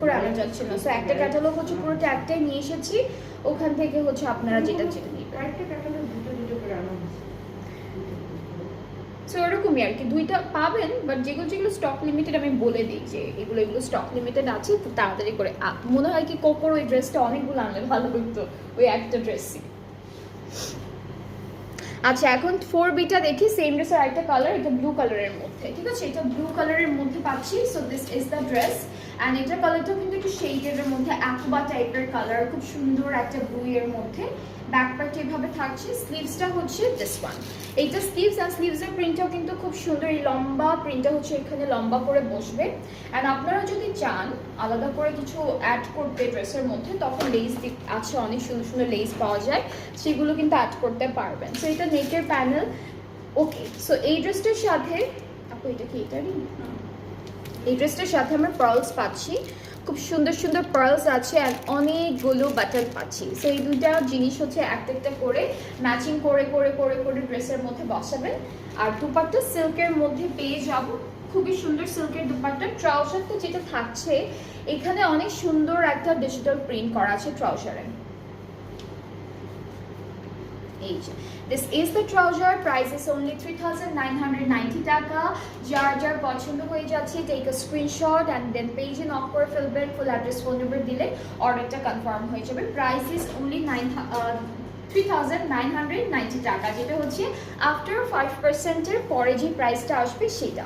করে আনা যাচ্ছে না। সো একটা ক্যাটালগ হচ্ছে পুরো ট্যাগটাই নিয়ে এসেছি, ওখান থেকে হচ্ছে আপনারা যেটা যেটা নেবেন। একটা ক্যাটালগ দুটো করে আনা হচ্ছে। সো এরকমই আর কি, দুইটা পাবেন, বাট যেগুলো যেগুলো স্টক লিমিটেড আমি বলে দিই যে এগুলো স্টক লিমিটেড আছে, তো তাড়াতাড়ি করে মনে হয় কি কোকোর ওই ড্রেসটা অনেকগুলো আনলে ভালো করতো, ওই একটা ড্রেসই। আচ্ছা এখন 4Bটা দেখি, সেম ড্রেসের আরেকটা কালার, এটা ব্লু কালারের মধ্যে, ঠিক আছে, এটা ব্লু কালারের মধ্যে পাচ্ছি। So this is the dress and এটার কালারটা কিন্তু একটু শেডের মধ্যে অ্যাকুবা টাইপের কালার, খুব সুন্দর একটা ব্লু এর মধ্যে। ব্যাক পার্ট এভাবে থাকছে, স্লিভসটা হচ্ছে দিস ওয়ান, এইটা স্লিভস অ্যান্ড স্লিভসের প্রিন্টটাও কিন্তু খুব সুন্দর, এই লম্বা প্রিন্টটা হচ্ছে এখানে লম্বা করে বসবে। অ্যান্ড আপনারা যদি চান আলাদা করে কিছু অ্যাড করতে ড্রেসের মধ্যে, তখন লেস আছে, অনেক সুন্দর সুন্দর লেস পাওয়া যায়, সেগুলো কিন্তু অ্যাড করতে পারবেন। সো এটা নেকের প্যানেল। ওকে, সো এই ড্রেসটার সাথে আপু এটা কি এটারই, এই ড্রেসটার সাথে আমরা পার্লস পাচ্ছি, খুব সুন্দর সুন্দর পার্লস আছে আর অনেকগুলো বাটন পাচ্ছি। সো এই দুইটা জিনিস হচ্ছে একটা একটা করে ম্যাচিং করে করে করে করে ড্রেসের মধ্যে বসাবেন। আর দুপাট্টা সিল্কের মধ্যে পেয়ে যাব, খুবই সুন্দর সিল্কের দুপাট্টা। ট্রাউজারটা যেটা থাকছে এখানে অনেক সুন্দর একটা ডিজিটাল প্রিন্ট করা আছে ট্রাউজারে। এই যে this is the trouser, price is only 3990 টাকা। যার যার পছন্দ হয়ে যাচ্ছে take a screenshot and then page of করে ফেলবেন, ফুল অ্যাড্রেস ফোন নাম্বার দিলে অর্ডারটা কনফার্ম হয়ে যাবে। প্রাইস ইজ only 3990 টাকা, যেটা হচ্ছে আফটার 5% এর পরে যে প্রাইসটা আসবে সেটা।